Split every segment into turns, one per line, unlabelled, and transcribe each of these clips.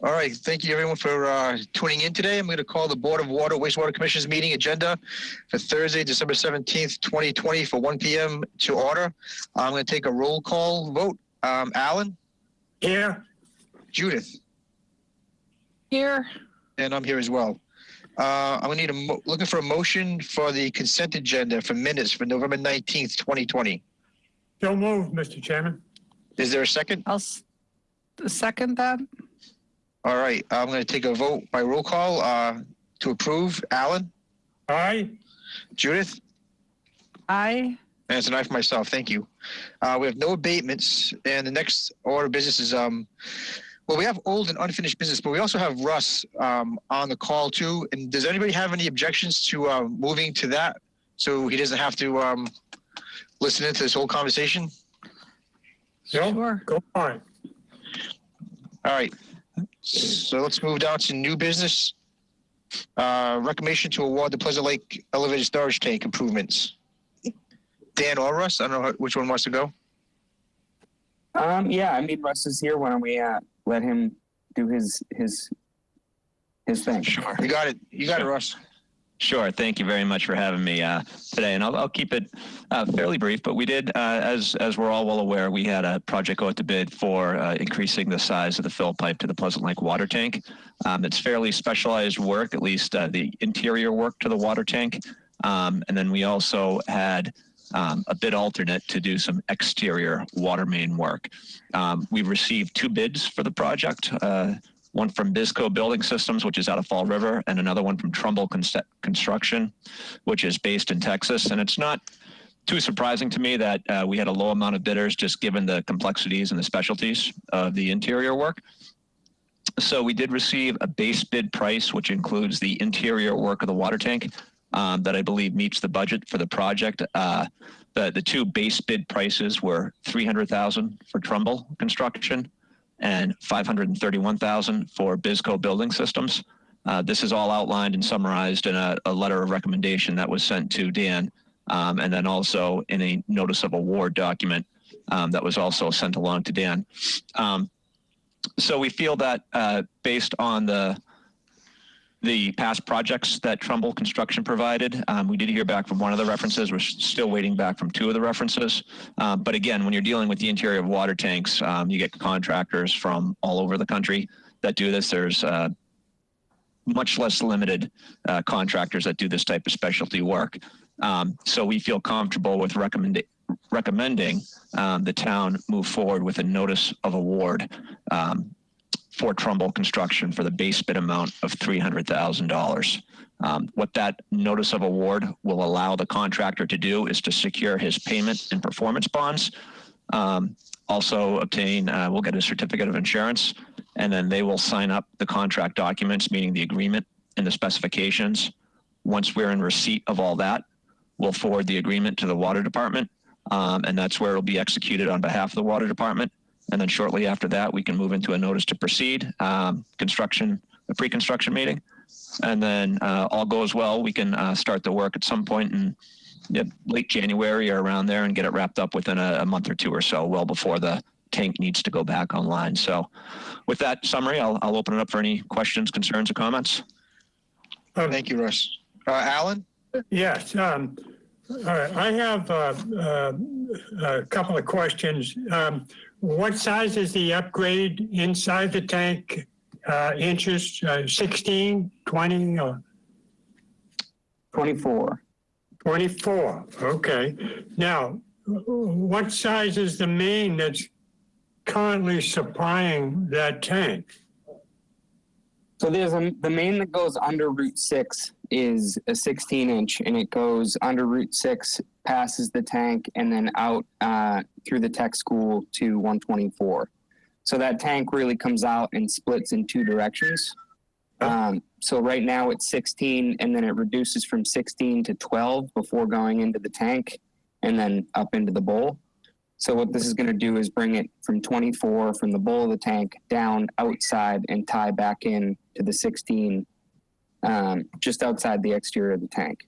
All right, thank you everyone for tuning in today. I'm going to call the Board of Water Wastewater Commissioners meeting agenda for Thursday, December 17th, 2020 for 1 p.m. to order. I'm going to take a roll call vote. Alan?
Here.
Judith?
Here.
And I'm here as well. I'm going to need looking for a motion for the consent agenda for minutes for November 19th, 2020.
So moved, Mr. Chairman.
Is there a second?
I'll second that.
All right, I'm going to take a vote by roll call to approve. Alan?
Aye.
Judith?
Aye.
And it's an aye for myself. Thank you. We have no abatements, and the next order of business is, well, we have old and unfinished business, but we also have Russ on the call too. And does anybody have any objections to moving to that so he doesn't have to listen into this whole conversation?
No,
Sure.
go on.
All right. So let's move down to new business. Recommendation to award the Pleasant Lake elevated storage tank improvements. Dan or Russ? I don't know which one wants to go.
Yeah, I mean, Russ is here. Why don't we let him do his thing?
Sure. You got it. You got it, Russ.
Sure. Thank you very much for having me today. And I'll keep it fairly brief, but we did, as we're all well aware, we had a project go out to bid for increasing the size of the fill pipe to the Pleasant Lake water tank. It's fairly specialized work, at least the interior work to the water tank. And then we also had a bid alternate to do some exterior water main work. We've received 2 bids for the project. One from BOWWC Building Systems, which is out of Fall River, and another one from Trumbull Construction, which is based in Texas. And it's not too surprising to me that we had a low amount of bidders, just given the complexities and the specialties of the interior work. So we did receive a base bid price, which includes the interior work of the water tank, that I believe meets the budget for the project. The 2 base bid prices were $300,000 for Trumbull Construction and $531,000 for BOWWC Building Systems. This is all outlined and summarized in a letter of recommendation that was sent to Dan, and then also in a notice of award document that was also sent along to Dan. So we feel that based on the past projects that Trumbull Construction provided, we did hear back from one of the references. We're still waiting back from 2 of the references. But again, when you're dealing with the interior of water tanks, you get contractors from all over the country that do this. There's much less limited contractors that do this type of specialty work. So we feel comfortable with recommending the town move forward with a notice of award for Trumbull Construction for the base bid amount of $300,000. What that notice of award will allow the contractor to do is to secure his payment and performance bonds. Also obtain, we'll get a certificate of insurance, and then they will sign up the contract documents, meaning the agreement and the specifications. Once we're in receipt of all that, we'll forward the agreement to the water department, and that's where it'll be executed on behalf of the water department. And then shortly after that, we can move into a notice to proceed, a pre-construction meeting. And then all goes well, we can start the work at some point in late January or around there and get it wrapped up within a month or 2 or so, well before the tank needs to go back online. So with that summary, I'll open it up for any questions, concerns, or comments.
Thank you, Russ. Alan?
Yes. I have a couple of questions. What size is the upgrade inside the tank? Inches, 16, 20, or
24.
24. Okay. Now, what size is the main that's currently supplying that tank?
So there's the main that goes under Route 6 is a 16-inch, and it goes under Route 6, passes the tank, and then out through the tech school to 124. So that tank really comes out and splits in 2 directions. So right now it's 16, and then it reduces from 16 to 12 before going into the tank, and then up into the bowl. So what this is going to do is bring it from 24 from the bowl of the tank down outside and tie back in to the 16 just outside the exterior of the tank.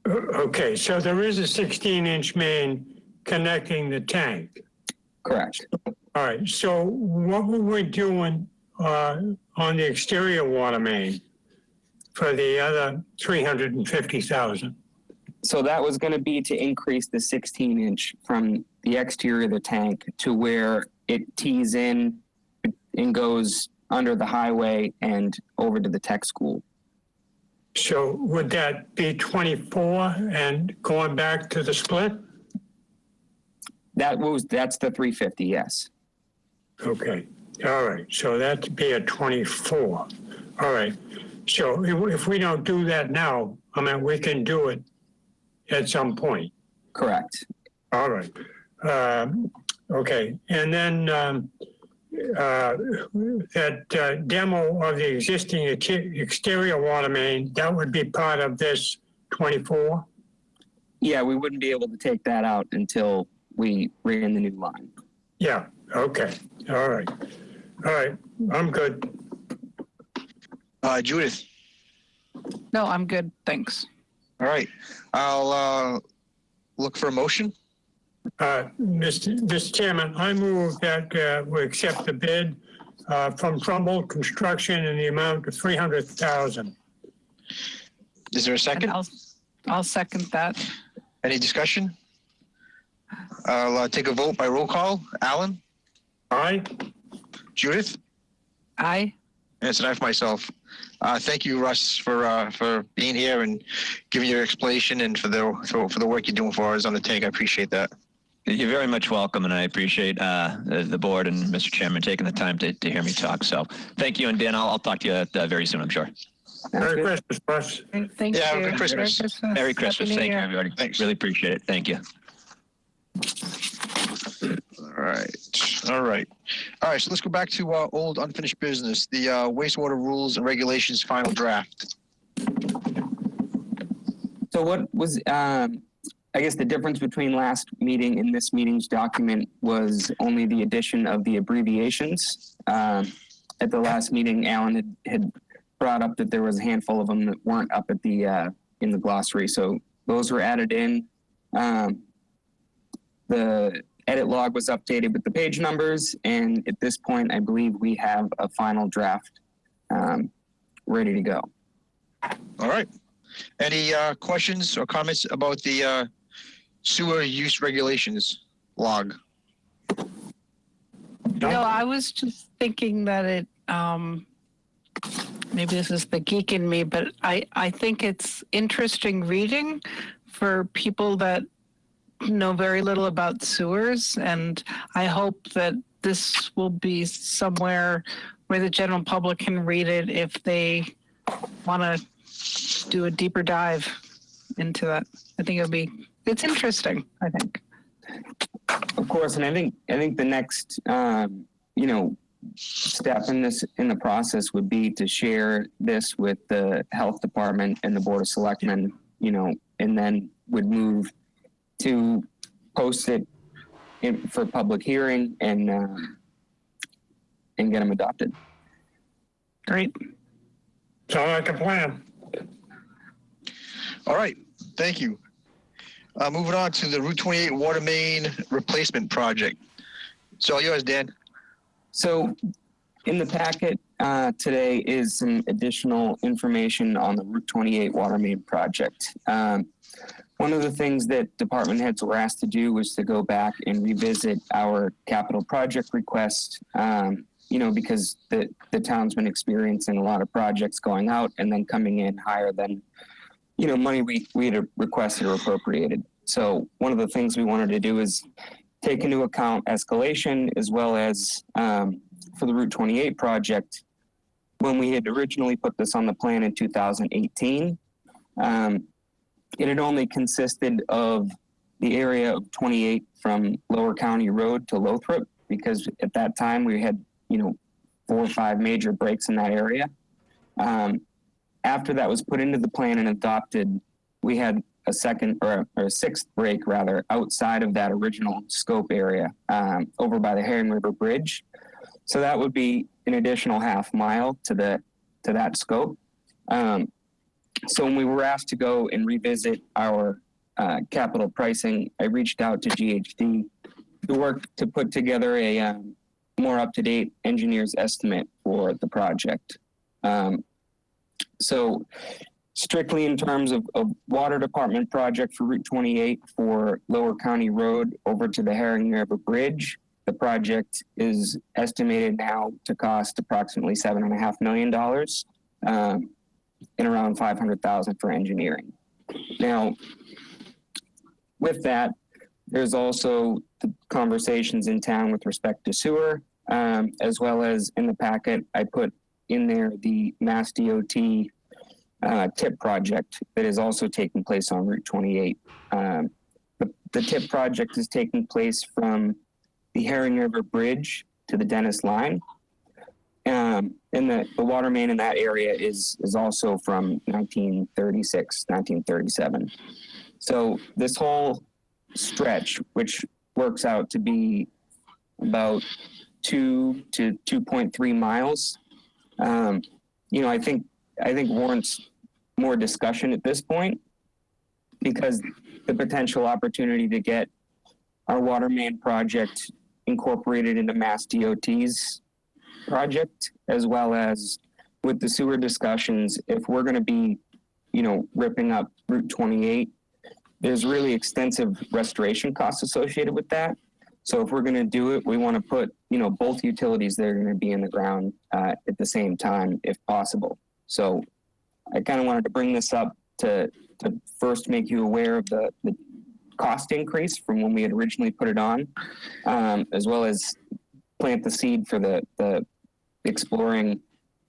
Okay, so there is a 16-inch main connecting the tank.
Correct.
All right, so what were we doing on the exterior water main for the other 350,000?
So that was going to be to increase the 16-inch from the exterior of the tank to where it tees in and goes under the highway and over to the tech school.
So would that be 24 and going back to the split?
That's the 350, yes.
Okay, all right, so that'd be a 24. All right, so if we don't do that now, I mean, we can do it at some point.
Correct.
All right. Okay, and then that demo of the existing exterior water main, that would be part of this 24?
Yeah, we wouldn't be able to take that out until we ran the new line.
Yeah, okay, all right. All right, I'm good.
Judith.
No, I'm good. Thanks.
All right. I'll look for a motion.
Mr. Chairman, I move that we accept the bid from Trumbull Construction in the amount of 300,000.
Is there a
And
second?
I'll second that.
Any discussion? I'll take a vote by roll call. Alan?
Aye.
Judith?
Aye.
And it's an aye for myself. Thank you, Russ, for being here and giving your explanation and for the work you're doing for us on the tank. I appreciate that.
You're very much welcome, and I appreciate the board and Mr. Chairman taking the time to hear me talk. So thank you, and Dan, I'll talk to you very soon, I'm sure.
Merry Christmas, Russ.
Thank
Yeah,
you.
Merry Christmas.
Merry Christmas.
Happy New
Thank you,
Year.
everybody.
Thanks.
Really appreciate it. Thank you.
All right. So let's go back to old unfinished business, the wastewater rules and regulations final draft.
So what was, I guess the difference between last meeting and this meeting's document was only the addition of the abbreviations. At the last meeting, Alan had brought up that there was a handful of them that weren't up at the in the glossary. So those were added in. The edit log was updated with the page numbers, and at this point, I believe we have a final draft ready to go.
All right. Any questions or comments about the sewer use regulations log?
No, I was just thinking that it, maybe this is the geek in me, but I think it's interesting reading for people that know very little about sewers, and I hope that this will be somewhere where the general public can read it if they want to do a deeper dive into that. I think it's interesting, I think.
Of course, and I think the next step in the process would be to share this with the health department and the board of selectmen, and then would move to post it for public hearing and get them adopted.
Great.
Sound like a plan.
All right. Thank you. Moving on to the Route 28 water main replacement project. It's all yours, Dan.
So in the packet today is some additional information on the Route 28 water main project. One of the things that department heads were asked to do was to go back and revisit our capital project request, because the town's been experiencing a lot of projects going out and then coming in higher than, money we had requested or appropriated. So one of the things we wanted to do is take into account escalation as well as for the Route 28 project. When we had originally put this on the plan in 2018, it had only consisted of the area of 28 from Lower County Road to Lothrop, because at that time we had, 4 or 5 major breaks in that area. After that was put into the plan and adopted, we had a second or a 6th break rather outside of that original scope area over by the Herring River Bridge. So that would be an additional half mile to that scope. So when we were asked to go and revisit our capital pricing, I reached out to GHD work to put together a more up-to-date engineer's estimate for the project. So strictly in terms of water department project for Route 28 for Lower County Road over to the Herring River Bridge, the project is estimated now to cost approximately $7.5 million and around $500,000 for engineering. Now, with that, there's also the conversations in town with respect to sewer, as well as in the packet, I put in there the Mass DOT TIP project that is also taking place on Route 28. The TIP project is taking place from the Herring River Bridge to the Dennis line. And the water main in that area is also from 1936, 1937. So this whole stretch, which works out to be about 2 to 2.3 miles, I think warrants more discussion at this point, because the potential opportunity to get our water main project incorporated into Mass DOT's project, as well as with the sewer discussions, if we're going to be, ripping up Route 28, there's really extensive restoration costs associated with that. So if we're going to do it, we want to put, both utilities that are going to be in the ground at the same time, if possible. So I kind of wanted to bring this up to first make you aware of the cost increase from when we had originally put it on, as well as plant the seed for the exploring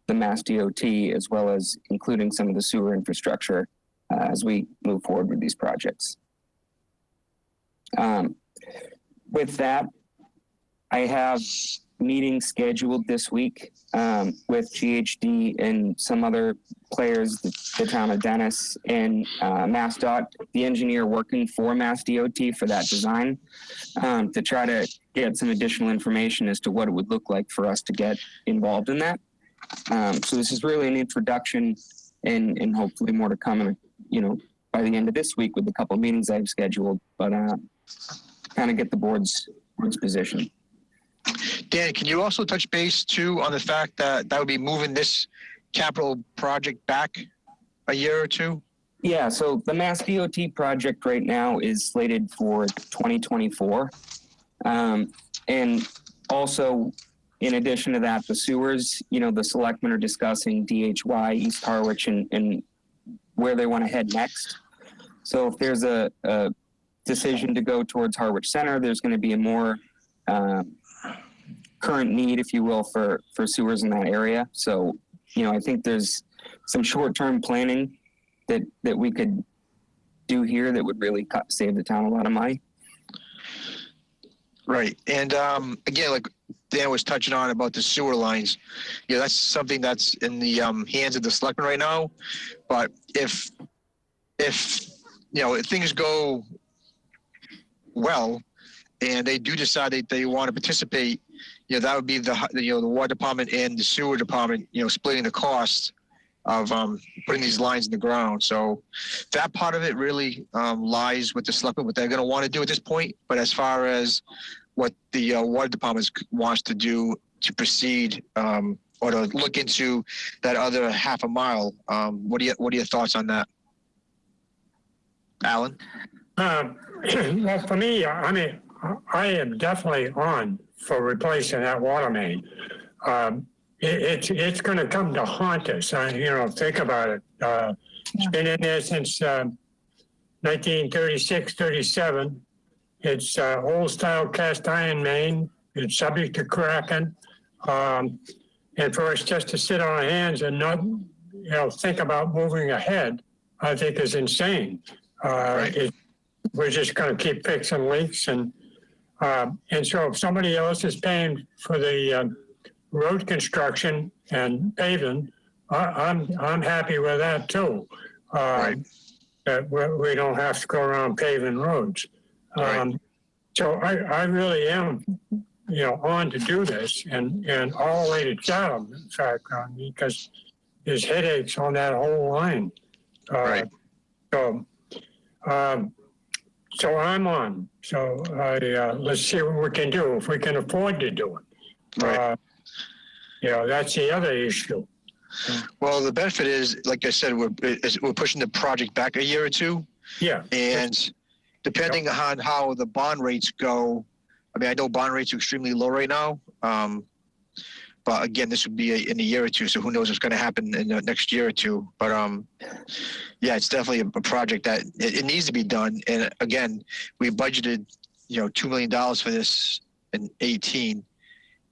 the Mass DOT, as well as including some of the sewer infrastructure as we move forward with these projects. With that, I have meetings scheduled this week with GHD and some other players, the town of Dennis and MassDOT, the engineer working for Mass DOT for that design, to try to get some additional information as to what it would look like for us to get involved in that. So this is really an introduction, and hopefully more to come, by the end of this week with a couple of meetings I've scheduled, but kind of get the board's position.
Dan, can you also touch base too on the fact that would be moving this capital project back a year or two?
Yeah, so the Mass DOT project right now is slated for 2024. And also, in addition to that, the sewers, the selectmen are discussing DHY, East Harwich, and where they want to head next. So if there's a decision to go towards Harwich Center, there's going to be a more current need, if you will, for sewers in that area. So, I think there's some short-term planning that we could do here that would really save the town a lot of money.
Right. And again, like Dan was touching on about the sewer lines, that's something that's in the hands of the selectmen right now. But if things go well and they do decide that they want to participate, that would be the water department and the sewer department, splitting the cost of putting these lines in the ground. So that part of it really lies with the selectmen, what they're going to want to do at this point. But as far as what the water department wants to do to proceed or to look into that other half a mile, what are your thoughts on that, Alan?
Well, for me, I am definitely on for replacing that water main. It's going to come to haunt us. Think about it. It's been in there since 1936, 37. It's old style cast iron main. It's subject to cracking. And for us just to sit on our hands and not, think about moving ahead, I think is insane.
Right.
We're just going to keep fixing leaks, and so if somebody else is paying for the road construction and paving, I'm happy with that too.
Right.
That we don't have to go around paving roads.
Right.
So I really am, on to do this, and all the way to Chatham, in fact, because there's headaches on that whole line.
Right.
So, So I'm on. So let's see what we can do, if we can afford to do it.
Right.
That's the other issue.
Well, the benefit is, like I said, we're pushing the project back a year or two.
Yeah.
And depending on how the bond rates go, I mean, I know bond rates are extremely low right now. But again, this would be in a year or two, so who knows what's going to happen in the next year or two. But yeah, it's definitely a project that it needs to be done. And again, we budgeted, $2 million for this in 18,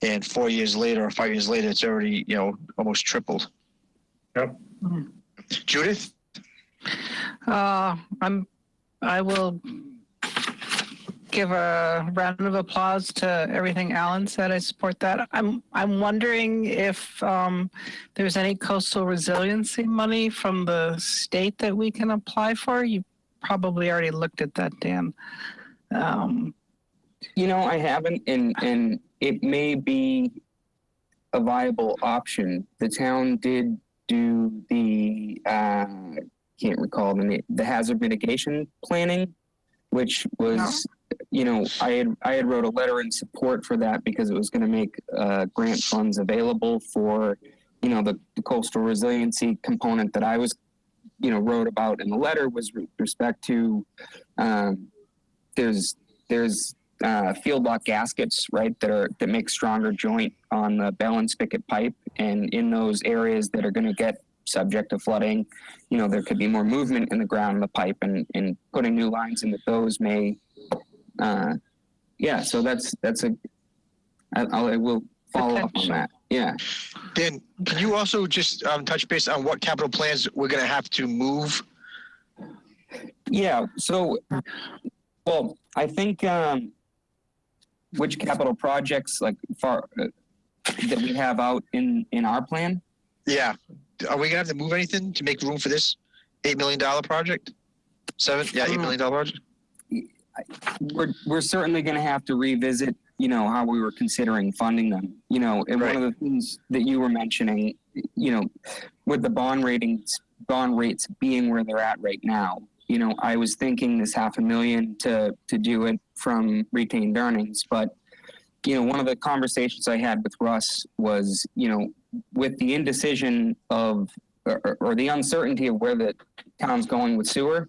and 4 years later or 5 years later, it's already almost tripled.
Yep.
Judith?
I will give a round of applause to everything Alan said. I support that. I'm wondering if there's any coastal resiliency money from the state that we can apply for. You probably already looked at that, Dan.
I haven't, and it may be a viable option. The town did do the can't recall the name, the hazard mitigation planning, which was, I had wrote a letter in support for that because it was going to make grant funds available for, the coastal resiliency component that I was, wrote about in the letter was with respect to there's field lock gaskets, right, that make stronger joint on the bell and spigot pipe, and in those areas that are going to get subject to flooding, there could be more movement in the ground in the pipe, and putting new lines into those may, so I will follow up on that. Yeah.
Dan, can you also just touch base on what capital plans we're going to have to move?
Yeah. So, well, I think which capital projects that we have out in our plan?
Yeah. Are we going to have to move anything to make room for this $8 million project? $8 million project?
We're certainly going to have to revisit, how we were considering funding them, and
right.
One of the things that you were mentioning, with the bond rates being where they're at right now, I was thinking this $500,000 to do it from retained earnings, but, one of the conversations I had with Russ was, with the indecision of, or the uncertainty of where the town's going with sewer,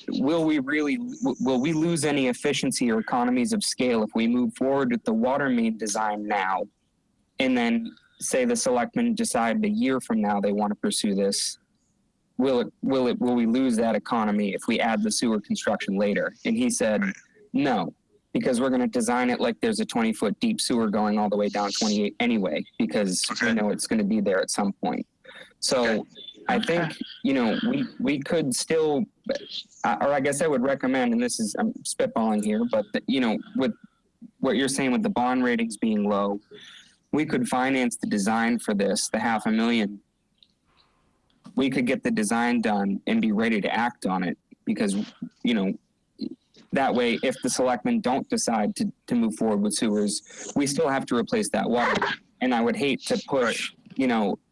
will we lose any efficiency or economies of scale if we move forward with the water main design now, and then say the selectmen decide a year from now they want to pursue this? Will we lose that economy if we add the sewer construction later? And he said, no, because we're going to design it like there's a 20-foot deep sewer going all the way down 28 anyway, because we know it's going to be there at some point. So I think, we could still, or I guess I would recommend, and I'm spitballing here, but, with what you're saying with the bond ratings being low, we could finance the design for this, the $500,000. We could get the design done and be ready to act on it because, that way, if the selectmen don't decide to move forward with sewers, we still have to replace that water. And I would hate to push,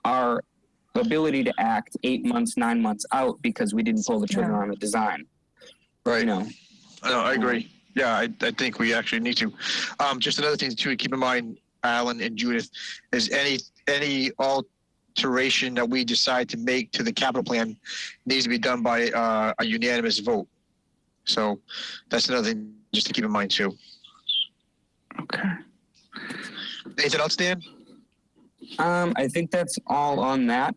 our ability to act 8 months, 9 months out because we didn't pull the trigger on the design.
Right. No, I agree. Yeah, I think we actually need to. Just another thing to keep in mind, Alan and Judith, is any alteration that we decide to make to the capital plan needs to be done by a unanimous vote. So that's another thing just to keep in mind too.
Okay.
Anything else, Dan?
I think that's all on that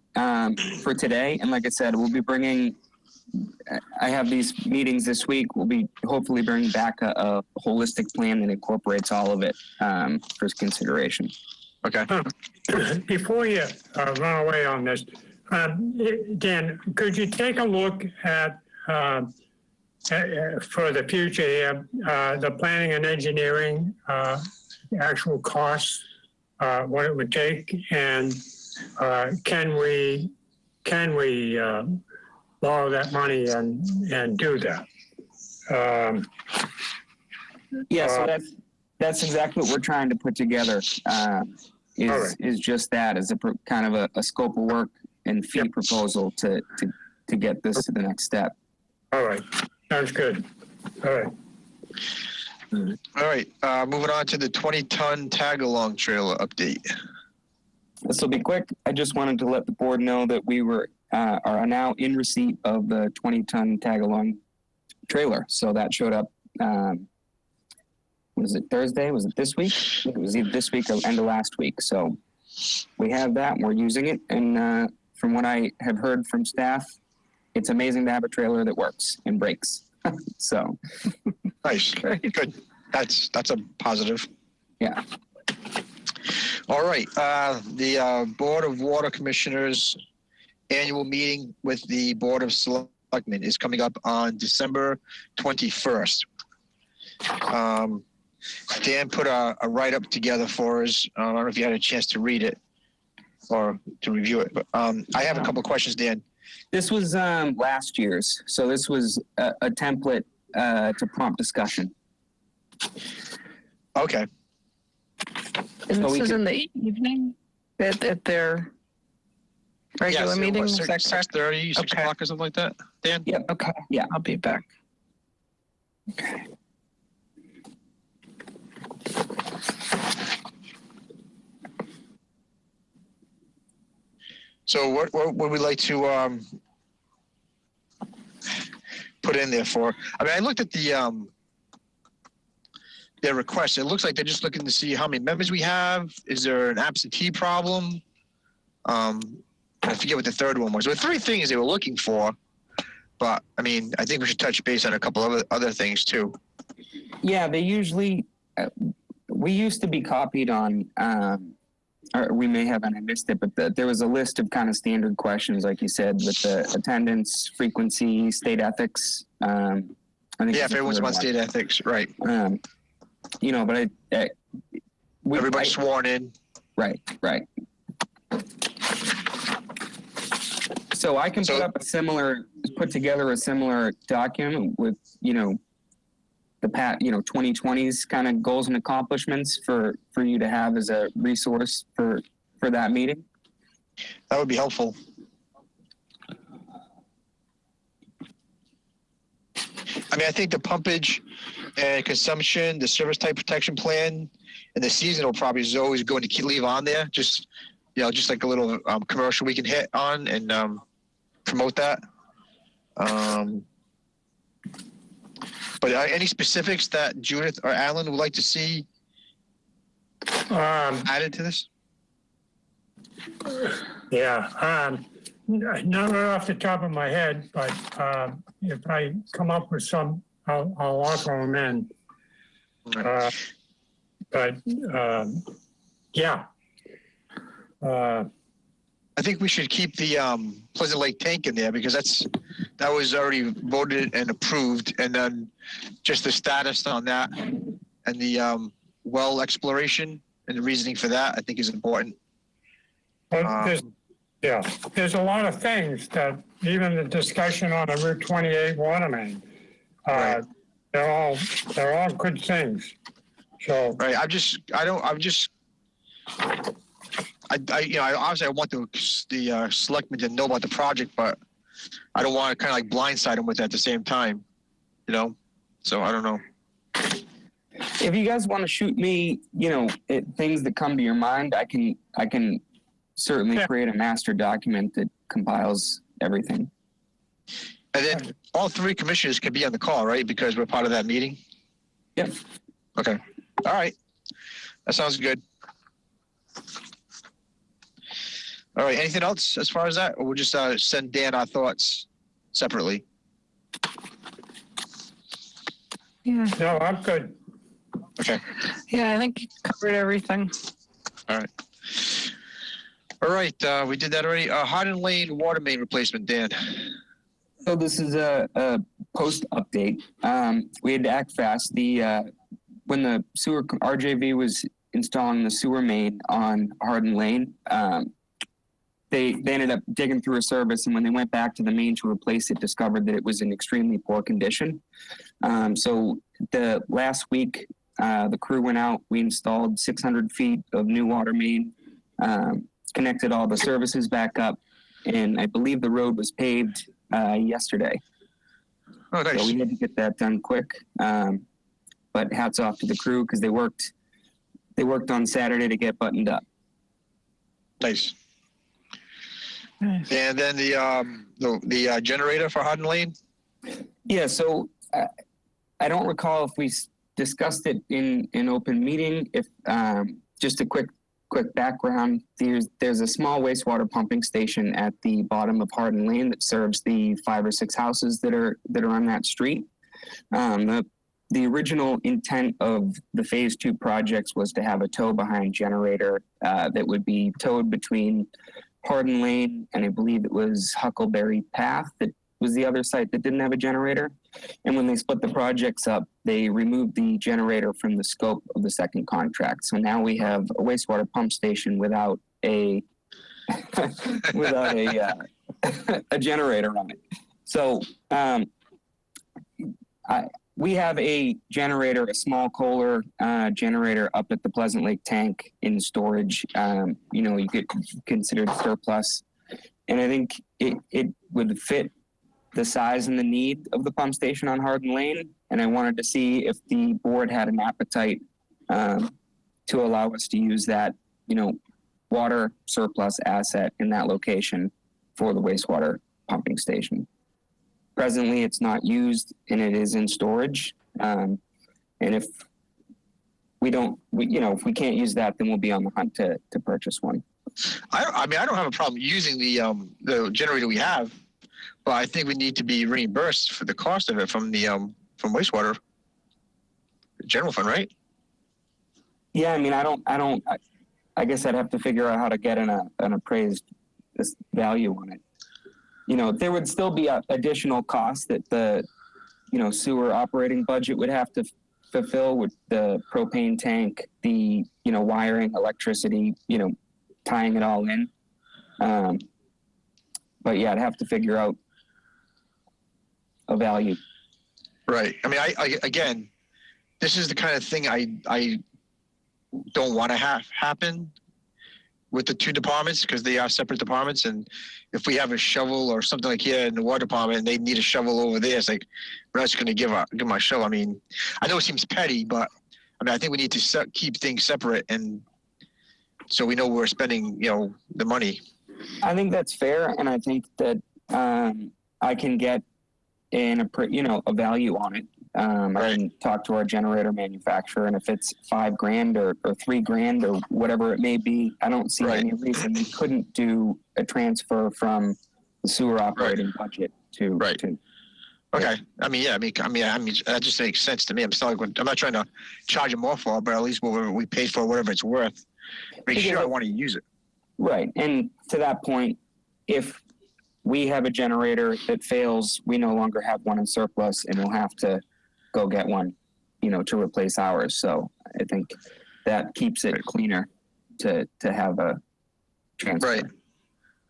for today. And like I said, we'll be bringing, I have these meetings this week. We'll be hopefully bringing back a holistic plan that incorporates all of it for consideration.
Okay.
Before you run away on this, Dan, could you take a look at, for the future here, the planning and engineering actual costs, what it would take, and can we borrow that money and do that?
So that's exactly what we're trying to put together. Is just that, as a kind of a scope of work and fee proposal to get this to the next step.
All right. Sounds good. All right.
All right, moving on to the 20-ton tag-along trailer update.
This will be quick. I just wanted to let the board know that we are now in receipt of the 20-ton tag-along trailer. So that showed up, was it Thursday? Was it this week? I think it was either this week or end of last week. So we have that and we're using it. And from what I have heard from staff, it's amazing to have a trailer that works and breaks. So
Nice, good. That's a positive.
yeah.
All right, the Board of Water Commissioners annual meeting with the Board of Selectmen is coming up on December 21st. Dan put a write-up together for us. I don't know if you had a chance to read it or to review it, but I have a couple of questions, Dan.
This was last year's. So this was a template to prompt discussion.
Okay.
And
So
this
we
is
could-
in the evening at their regular meeting, is that correct?
6:30, 6
Okay.
o'clock or something like that, Dan?
Yep.
Okay,
Yeah.
I'll be back.
Okay.
So what would we like to put in there for? I mean, I looked at the their request. It looks like they're just looking to see how many members we have. Is there an absentee problem? I forget what the third one was. There were three things they were looking for, but I mean, I think we should touch base on a couple of other things too.
Yeah, they usually, we used to be copied on, or we may have, and I missed it, but there was a list of kind of standard questions, like you said, with the attendance, frequency, state ethics. I think
Yeah,
it's
if everyone's
the
about
third
state ethics, right?
one. You know, but
Everybody's sworn in.
Right. So I can put together a similar document with, you know, the 2020's kind of goals and accomplishments for you to have as a resource for that meeting.
That would be helpful. I mean, I think the pumpage and consumption, the service type protection plan, and the seasonal properties is always going to leave on there. Just, you know, just like a little commercial we can hit on and promote that. But any specifics that Judith or Alan would like to see added to this?
Yeah. Not right off the top of my head, but if I come up with some, I'll offer them in. Yeah.
I think we should keep the Pleasant Lake tank in there because that was already voted and approved, and then just the status on that and the well exploration and the reasoning for that I think is important.
But there's a lot of things that even the discussion on the Route 28 water main,
Right.
they're all good things. So
Right. Obviously I want the selectmen to know about the project, but I don't want to kind of like blindside them with it at the same time, you know? So I don't know.
If you guys want to shoot me, you know, things that come to your mind, I can certainly create a master document that compiles everything.
And then all three commissioners can be on the call, right? Because we're part of that meeting.
Yep.
Okay. All right. That sounds good. All right. Anything else as far as that? Or we'll just send Dan our thoughts separately?
Yeah,
no, I'm good.
Okay.
yeah, I think you covered everything.
All right. All right. We did that already. Hardin Lane water main replacement, Dan.
So this is a post update. We had to act fast. When the sewer RJV was installing the sewer main on Hardin Lane, they ended up digging through a service, and when they went back to the main to replace it, discovered that it was in extremely poor condition. So the last week, the crew went out. We installed 600 feet of new water main, connected all the services back up, and I believe the road was paved yesterday.
Oh, nice.
So we had to get that done quick. But hats off to the crew because they worked on Saturday to get buttoned up.
Nice.
Nice.
And then the generator for Hardin Lane.
Yeah, so I don't recall if we discussed it in open meeting. If just a quick background, there's a small wastewater pumping station at the bottom of Hardin Lane that serves the 5 or 6 houses that are on that street. The original intent of the phase 2 projects was to have a tow-behind generator that would be towed between Hardin Lane and I believe it was Huckleberry Path that was the other site that didn't have a generator. And when they split the projects up, they removed the generator from the scope of the second contract. So now we have a wastewater pump station without a a generator on it. So we have a generator, a small Kohler generator up at the Pleasant Lake tank in storage. You could consider it surplus. And I think it would fit the size and the need of the pump station on Hardin Lane. And I wanted to see if the board had an appetite to allow us to use that, water surplus asset in that location for the wastewater pumping station. Presently, it's not used and it is in storage. And if if we can't use that, then we'll be on the hunt to purchase one.
I don't have a problem using the generator we have, but I think we need to be reimbursed for the cost of it from the from wastewater general fund, right?
Yeah, I guess I'd have to figure out how to get an appraised value on it. There would still be additional costs that the, sewer operating budget would have to fulfill with the propane tank, the, wiring, electricity, tying it all in. But yeah, I'd have to figure out a value.
Right. I again, this is the kind of thing I don't want to have happen with the 2 departments because they are separate departments. And if we have a shovel or something like here in the water department and they need a shovel over there, it's like, we're not just going to give my shovel. I know it seems petty, but I think we need to keep things separate. And so we know we're spending, the money.
I think that's fair. And I think that I can get a value on it. I can talk to our generator manufacturer, and if it's $5,000 or $3,000 or whatever it may be, I don't see any reason we couldn't do a transfer from the sewer operating budget to.
Okay. That just makes sense to me. I'm not trying to charge them more for it, but at least whatever we paid for, whatever it's worth, make sure I want to use it. Right.
And to that point, if we have a generator that fails, we no longer have one in surplus, and we'll have to go get one, to replace ours. So I think that keeps it cleaner to have a transfer.
Right.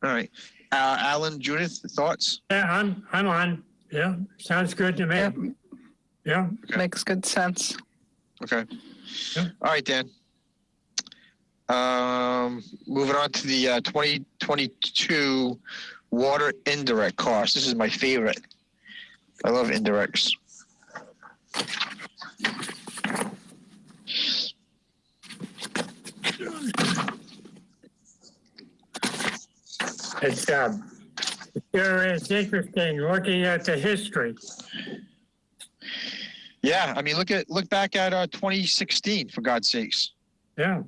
All right. Alan, Judith, thoughts?
Yeah, I'm on. Yeah, sounds good to me.
Yep.
Yeah.
Okay.
Makes good sense.
Okay.
Yeah.
All right, Dan. Moving on to the 2022 water indirect costs. This is my favorite. I love indirects.
It's sure is interesting looking at the history.
Yeah, look back at 2016 for God's sakes.
Yeah.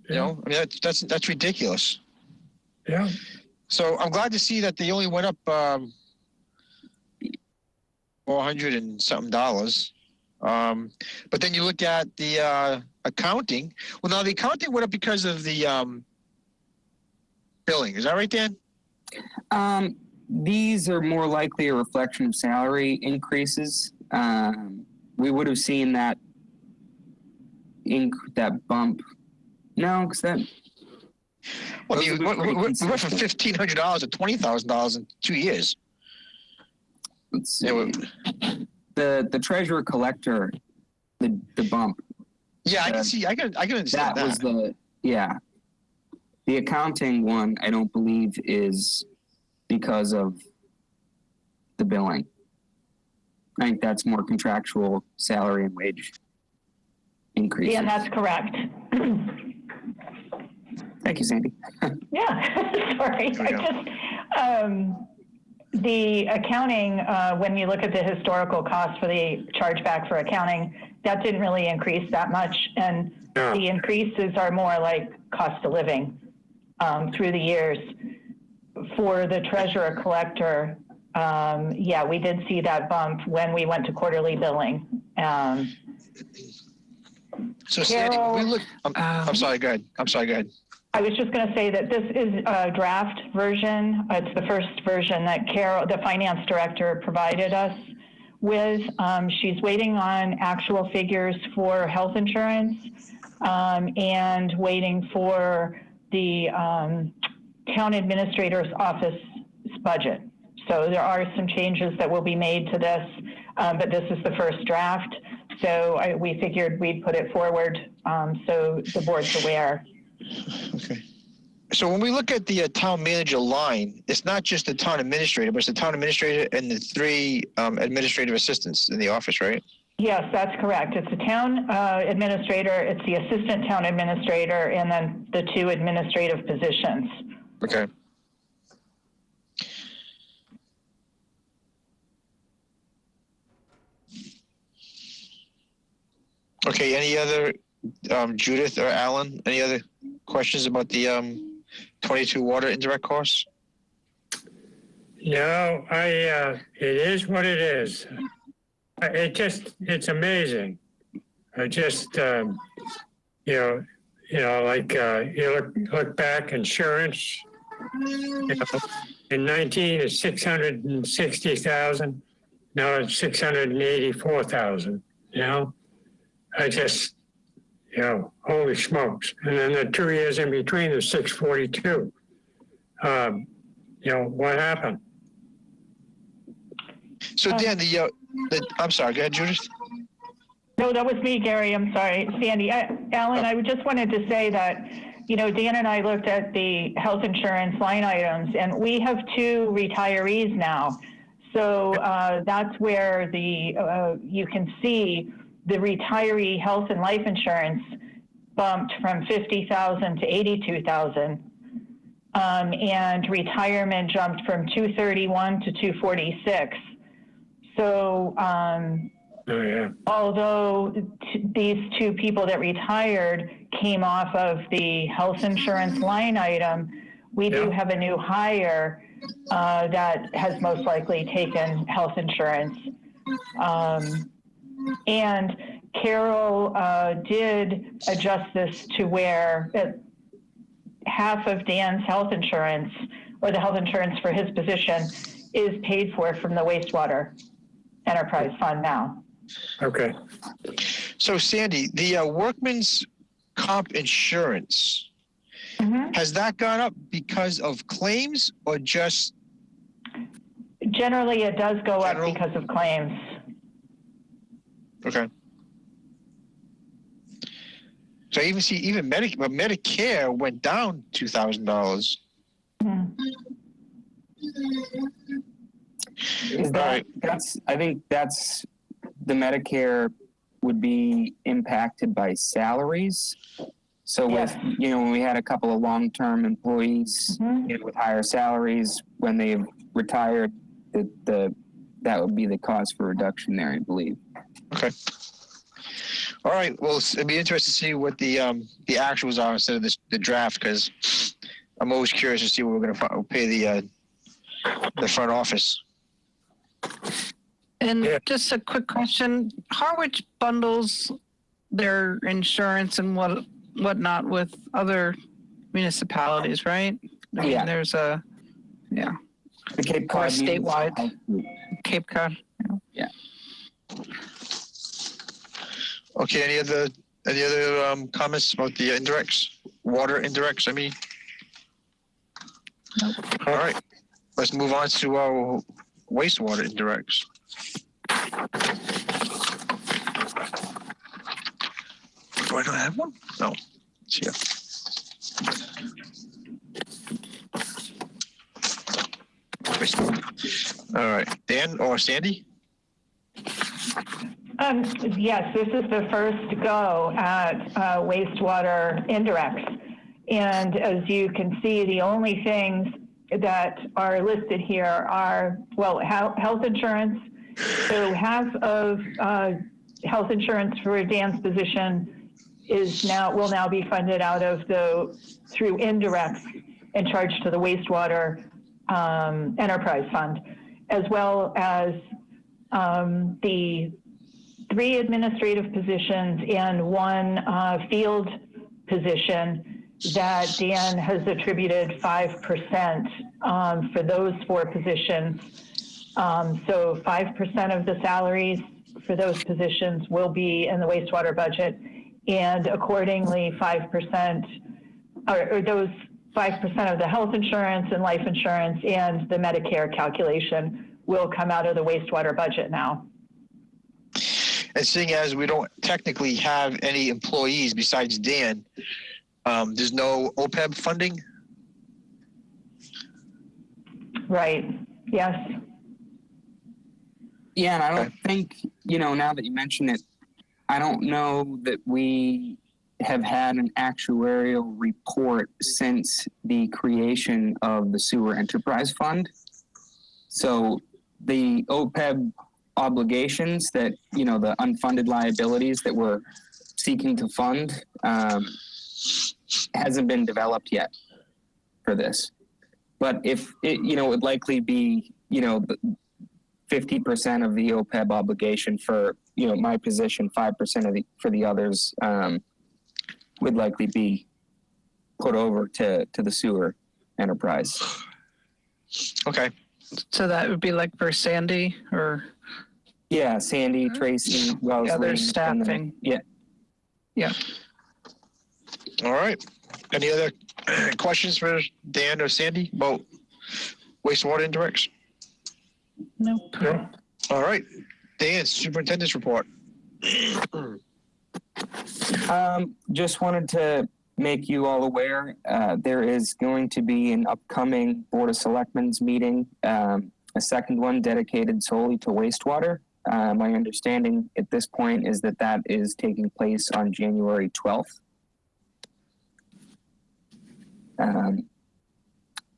That's ridiculous.
Yeah.
So I'm glad to see that they only went up $400 and something. But then you look at the accounting. Well, now the accounting went up because of the billing. Is that right, Dan?
These are more likely a reflection of salary increases. We would have seen that bump. No, because that.
Well, we went from $1,500 to $20,000 in 2 years.
Let's see. The treasurer collector, the bump.
Yeah, I can see. I can understand that.
That was the accounting one. I don't believe is because of the billing. I think that's more contractual salary and wage increases.
Yeah, that's correct.
Thank you, Sandy.
Yeah, sorry. The accounting, when you look at the historical cost for the chargeback for accounting, that didn't really increase that much. And the increases are more like cost of living through the years. For the treasurer collector, yeah, we did see that bump when we went to quarterly billing.
So Sandy, when we look, I'm sorry, go ahead.
I was just going to say that this is a draft version. It's the first version that Carol, the finance director, provided us with. She's waiting on actual figures for health insurance and waiting for the town administrator's office budget. So there are some changes that will be made to this, but this is the first draft. So we figured we'd put it forward so the board's aware.
Okay. So when we look at the town manager line, it's not just the town administrator, but it's the town administrator and the 3 administrative assistants in the office, right?
Yes, that's correct. It's the town administrator, it's the assistant town administrator, and then the 2 administrative positions.
Okay. Okay, any other, Judith or Alan, any other questions about the 22 water indirect costs?
No, it is what it is. It's amazing. I just, you look back, insurance, in 19 it's 660,000. Now it's 684,000, I just, holy smokes. And then the 2 years in between is 642. What happened?
So Dan, I'm sorry, go ahead, Judith.
No, that was me, Gary. I'm sorry. Sandy. Alan, I just wanted to say that, Dan and I looked at the health insurance line items, and we have 2 retirees now. So that's where you can see the retiree health and life insurance bumped from 50,000 to 82,000. And retirement jumped from 231 to 246. So, although these 2 people that retired came off of the health insurance line item, we do have a new hire that has most likely taken health insurance. And Carol did adjust this to where half of Dan's health insurance, or the health insurance for his position, is paid for from the Wastewater Enterprise Fund now.
Okay.
So Sandy, the workman's comp insurance, has that gone up because of claims or just?
Generally, it does go up because of claims.
Okay. So even Medicare went down $2,000.
I think that's the Medicare would be impacted by salaries. So with, when we had a couple of long-term employees with higher salaries, when they retired, that would be the cause for reduction there, I believe.
Okay. All right. Well, it'd be interesting to see what the actuals are instead of the draft, because I'm always curious to see what we're going to pay the front office.
And just a quick question: Harwich bundles their insurance and whatnot with other municipalities, right? I mean, there's the
Cape Cod
statewide. Cape Cod.
Yeah.
Okay. Any other comments about the indirects, water indirects? I mean. Nope. All right. Let's move on to our wastewater indirects. Do I not have one? No. It's here. All right. Dan or Sandy?
Yes, this is the first go at wastewater indirects. And as you can see, the only things that are listed here are, well, health insurance. So half of health insurance for Dan's position will now be funded out of through indirects and charged to the wastewater enterprise fund, as well as the 3 administrative positions and 1 field position that Dan has attributed 5% for those 4 positions. So 5% of the salaries for those positions will be in the wastewater budget, and accordingly 5%, or those 5% of the health insurance and life insurance and the Medicare calculation will come out of the wastewater budget now.
And seeing as we don't technically have any employees besides Dan, there's no OPEB funding?
Right, yes.
Yeah, and I don't think, now that you mention it, I don't know that we have had an actuarial report since the creation of the Sewer Enterprise Fund. So the OPEB obligations that, the unfunded liabilities that we're seeking to fund hasn't been developed yet for this. But if it, would likely be, 50% of the OPEB obligation for, my position, 5% for the others would likely be put over to the sewer enterprise.
Okay.
So that would be like for Sandy or?
Yeah, Sandy, Tracy, Wellesley.
Other staffing.
Yeah.
All right. Any other questions for Dan or Sandy about wastewater indirects?
Nope.
No.
All right. Dan, superintendent's report.
Just wanted to make you all aware, there is going to be an upcoming Board of Selectmen's meeting, a second one dedicated solely to wastewater. My understanding at this point is that is taking place on January 12th.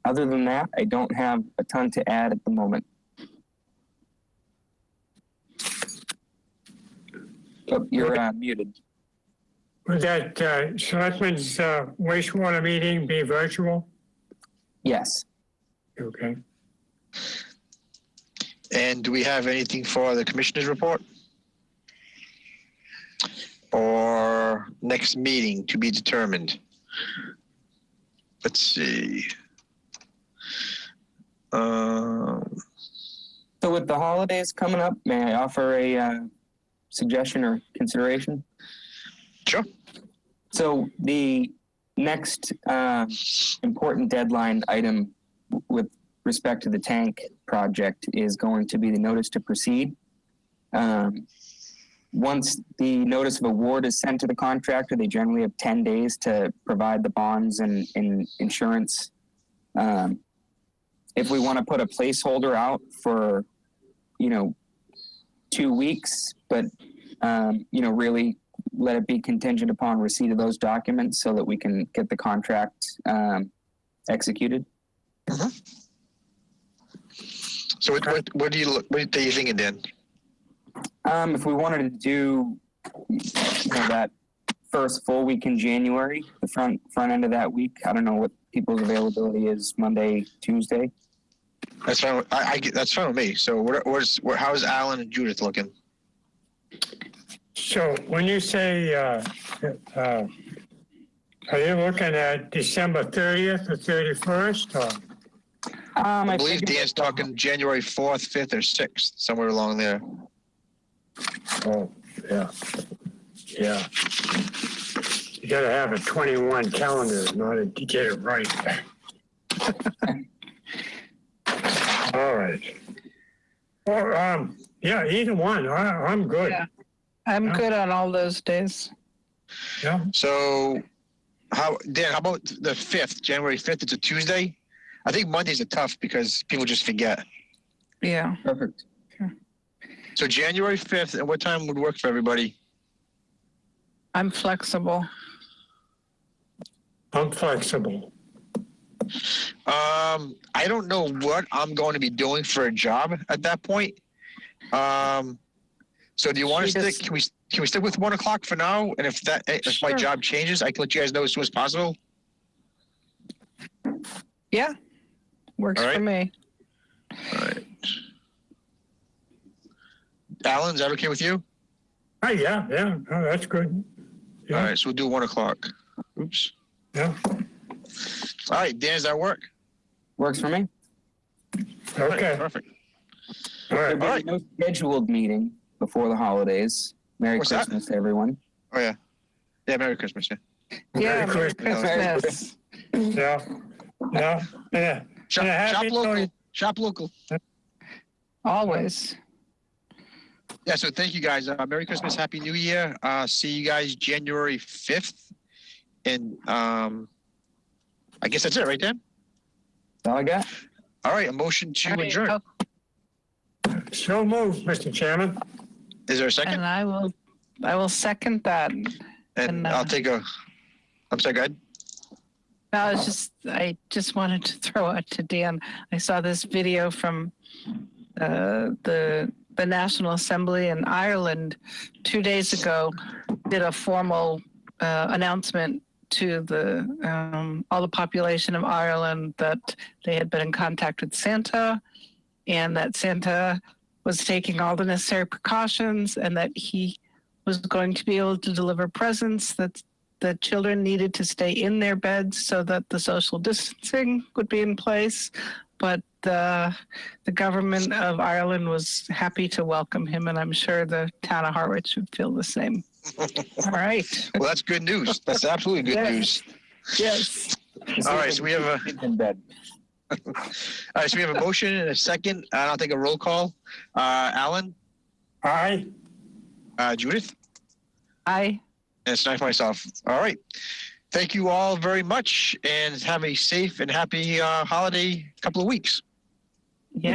Other than that, I don't have a ton to add at the moment. Oh, you're muted.
Would that Selectmen's wastewater meeting be virtual?
Yes.
Okay.
And do we have anything for the commissioner's report? Or next meeting to be determined? Let's see.
So with the holidays coming up, may I offer a suggestion or consideration?
Sure.
So the next important deadline item with respect to the tank project is going to be the notice to proceed. Once the notice of award is sent to the contractor, they generally have 10 days to provide the bonds and insurance. If we want to put a placeholder out for, 2 weeks, but, really let it be contingent upon receipt of those documents so that we can get the contract executed.
Mm-hmm. So what are you thinking, Dan?
If we wanted to do that first full week in January, the front end of that week, I don't know what people's availability is Monday, Tuesday.
That's fine. That's fine with me. So how's Alan and Judith looking?
So when you say, are you looking at December 30th or 31st? Or?
I believe Dan's talking January 4th, 5th, or 6th, somewhere along there.
Oh, yeah. Yeah. You got to have a 21 calendar in order to get it right. All right. Well, yeah, either one. I'm good.
Yeah. I'm good on all those days.
Yeah.
So, Dan, how about the 5th, January 5th? It's a Tuesday. I think Mondays are tough because people just forget.
Yeah.
Perfect.
So January 5th, and what time would work for everybody?
I'm flexible.
I'm flexible.
I don't know what I'm going to be doing for a job at that point. So do you want to stick? Can we stick with 1 o'clock for now? And if my
Sure.
job changes, I can let you guys know as soon as possible.
Yeah, works
All right.
for me.
All right. Alan, is that okay with you?
Oh, yeah. Oh, that's good. Yeah.
All right, so we'll do 1 o'clock. Oops.
Yeah.
All right, Dan, does that work?
Works for me.
Okay.
Perfect.
All right.
There'll be no scheduled meeting before the holidays. Merry
What's that?
Christmas to everyone.
Oh, yeah. Yeah, Merry Christmas. Yeah.
Yeah,
Merry
Merry
Christmas.
Christmas.
Yeah.
Shop,
And a happy
shop local.
New-
Shop local.
Always.
Yeah, so thank you guys. Merry Christmas, Happy New Year. See you guys January 5th. And I guess that's it, right, Dan?
That's all I got.
All right, a motion to
All right,
adjourn.
So moved, Mr. Chairman.
Is there a second?
And I will second that.
And I'll take a. I'm sorry, go ahead.
No, I just wanted to throw out to Dan. I saw this video from the National Assembly in Ireland 2 days ago. Did a formal announcement to all the population of Ireland that they had been in contact with Santa, and that Santa was taking all the necessary precautions, and that he was going to be able to deliver presents, that the children needed to stay in their beds so that the social distancing would be in place. But the government of Ireland was happy to welcome him, and I'm sure the town of Harwich would feel the same. All right.
Well, that's good news. That's absolutely good
Yes.
news.
Yes.
All right, so we have a.
In bed.
All right, so we have a motion and a second. And I'll take a roll call. Alan,
Aye.
Judith,
I.
and it's nice myself. All right. Thank you all very much, and have a safe and happy holiday couple of weeks.
Yeah.